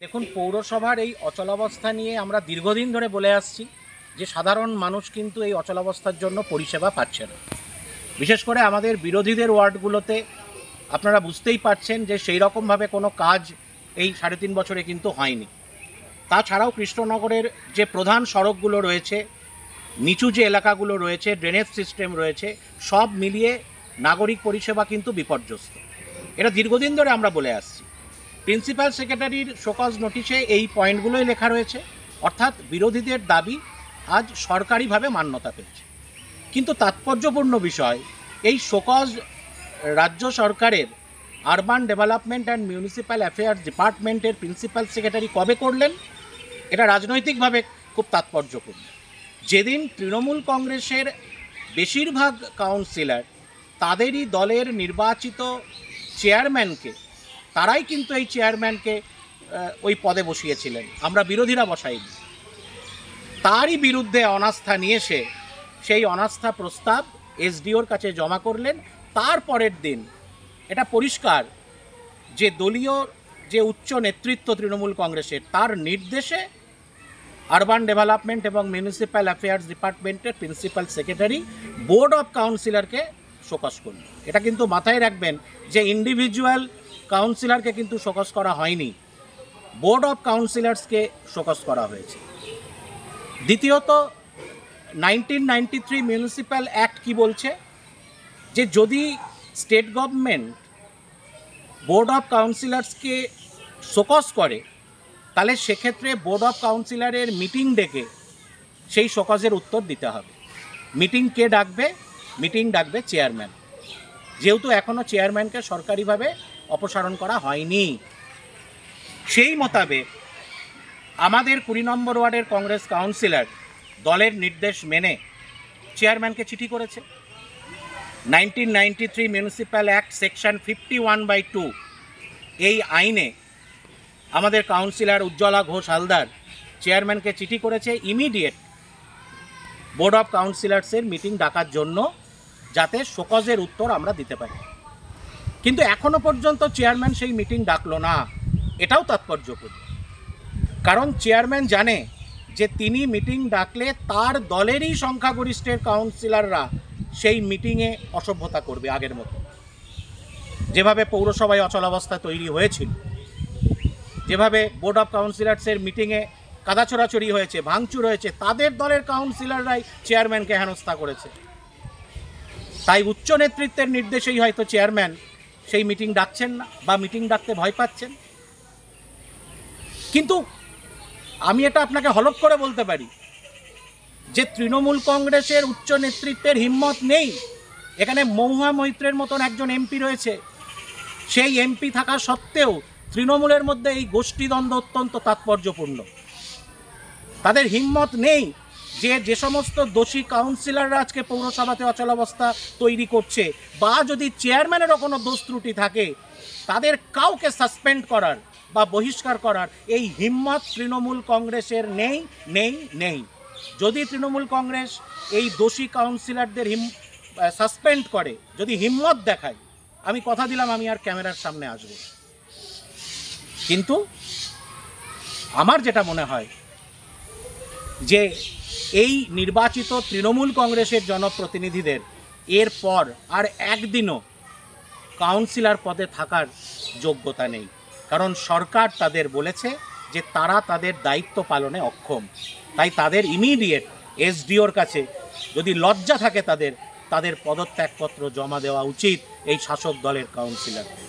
দেখুন, পৌরসভার এই অচলাবস্থা নিয়ে আমরা দীর্ঘদিন ধরে বলে আসছি যে সাধারণ মানুষ কিন্তু এই অচলাবস্থার জন্য পরিষেবা পাচ্ছে না। বিশেষ করে আমাদের বিরোধীদের ওয়ার্ডগুলোতে আপনারা বুঝতেই পারছেন যে সেই রকমভাবে কোনো কাজ এই 3.5 বছরে কিন্তু হয়নি। তাছাড়াও কৃষ্ণনগরের যে প্রধান সড়কগুলো রয়েছে, নিচু যে এলাকাগুলো রয়েছে, ড্রেনেজ সিস্টেম রয়েছে, সব মিলিয়ে নাগরিক পরিষেবা কিন্তু বিপর্যস্ত। এটা দীর্ঘদিন ধরে আমরা বলে আসছি। প্রিন্সিপাল সেক্রেটারির শোকজ নোটিশে এই পয়েন্টগুলোই লেখা রয়েছে, অর্থাৎ বিরোধীদের দাবি আজ সরকারিভাবে মান্যতা পেয়েছে। কিন্তু তাৎপর্যপূর্ণ বিষয়, এই শোকজ রাজ্য সরকারের urban development and municipal affairs ডিপার্টমেন্টের প্রিন্সিপাল সেক্রেটারি কবে করলেন, এটা রাজনৈতিকভাবে খুব তাৎপর্যপূর্ণ। যেদিন তৃণমূল কংগ্রেসের বেশিরভাগ কাউন্সিলর তাদেরই দলের নির্বাচিত চেয়ারম্যানকে, তারাই কিন্তু এই চেয়ারম্যানকে ওই পদে বসিয়েছিলেন, আমরা বিরোধীরা বসাইনি, তারই বিরুদ্ধে অনাস্থা নিয়ে এসে সেই অনাস্থা প্রস্তাব এসডিওর কাছে জমা করলেন। তারপরের দিন এটা পরিষ্কার যে দলীয় যে উচ্চ নেতৃত্ব তৃণমূল কংগ্রেসের, তার নির্দেশে আরবান ডেভেলপমেন্ট এবং মিউনিসিপ্যাল অ্যাফেয়ার্স ডিপার্টমেন্টের প্রিন্সিপাল সেক্রেটারি বোর্ড অফ কাউন্সিলরকে শোকজ করল। এটা কিন্তু মাথায় রাখবেন যে ইন্ডিভিজুয়াল কাউন্সিলরকে কিন্তু শোকজ করা হয়নি, বোর্ড অফ কাউন্সিলর্সকে শোকজ করা হয়েছে। দ্বিতীয়ত, 1993 মিউনিসিপ্যাল অ্যাক্ট কি বলছে, যে যদি স্টেট গভর্নমেন্ট বোর্ড অফ কাউন্সিলর্সকে শোকজ করে, তাহলে সেক্ষেত্রে বোর্ড অফ কাউন্সিলরের মিটিং ডেকে সেই শোকজের উত্তর দিতে হবে। মিটিং কে ডাকবে? মিটিং ডাকবে চেয়ারম্যান, যেহেতু এখনও চেয়ারম্যানকে সরকারিভাবে অপসারণ করা হয়নি। সেই মোতাবেক আমাদের 20 নম্বর ওয়ার্ডের কংগ্রেস কাউন্সিলর দলের নির্দেশ মেনে চেয়ারম্যানকে চিঠি করেছে। 1993 মিউনিসিপ্যাল অ্যাক্ট সেকশন 51/2 এই আইনে আমাদের কাউন্সিলর উজ্জ্বলা ঘোষ হালদার চেয়ারম্যানকে চিঠি করেছে ইমিডিয়েট বোর্ড অফ কাউন্সিলর্সের মিটিং ডাকার জন্য, যাতে শোকজের উত্তর আমরা দিতে পারি। কিন্তু এখনো পর্যন্ত চেয়ারম্যান সেই মিটিং ডাকলো না। এটাও তাৎপর্যপূর্ণ, কারণ চেয়ারম্যান জানে যে তিনি মিটিং ডাকলে তার দলেরই সংখ্যাগরিষ্ঠের কাউন্সিলররা সেই মিটিংয়ে অসভ্যতা করবে আগের মতো। যেভাবে পৌরসভায় অচলাবস্থা তৈরি হয়েছিল, যেভাবে বোর্ড অফ কাউন্সিলর্সের মিটিংয়ে কাদা ছোড়াছড়ি হয়েছে, ভাঙচুর হয়েছে, তাদের দলের কাউন্সিলররাই চেয়ারম্যানকে হেনস্থা করেছে। তাই উচ্চ নেতৃত্বের নির্দেশেই হয়তো চেয়ারম্যান সেই মিটিং ডাকছেন না, বা মিটিং ডাকতে ভয় পাচ্ছেন। কিন্তু আমি এটা আপনাকে হলফ করে বলতে পারি যে তৃণমূল কংগ্রেসের উচ্চ নেতৃত্বের হিম্মত নেই। এখানে মহুয়া মৈত্রের মতন একজন এমপি রয়েছে, সেই এমপি থাকা সত্ত্বেও তৃণমূলের মধ্যে এই গোষ্ঠীদ্বন্দ্ব অত্যন্ত তাৎপর্যপূর্ণ। তাদের হিম্মত নেই যে সমস্ত দোষী কাউন্সিলররা আজকে পৌরসভাতে অচলাবস্থা তৈরি করছে, বা যদি চেয়ারম্যানেরও কোনো দোষ ত্রুটি থাকে, তাদের কাউকে সাসপেন্ড করার বা বহিষ্কার করার এই হিম্মত তৃণমূল কংগ্রেসের নেই নেই নেই। যদি তৃণমূল কংগ্রেস এই দোষী কাউন্সিলরদের সাসপেন্ড করে, যদি হিম্মত দেখায়, আমি কথা দিলাম আমি আর ক্যামেরার সামনে আসব। কিন্তু আমার যেটা মনে হয় যে এই নির্বাচিত তৃণমূল কংগ্রেসের জনপ্রতিনিধিদের এরপর আর একদিনও কাউন্সিলর পদে থাকার যোগ্যতা নেই, কারণ সরকার তাদের বলেছে যে তারা তাদের দায়িত্ব পালনে অক্ষম। তাই তাদের ইমিডিয়েট এসডিওর কাছে, যদি লজ্জা থাকে তাদের পদত্যাগপত্র জমা দেওয়া উচিত এই শাসক দলের কাউন্সিলরদের।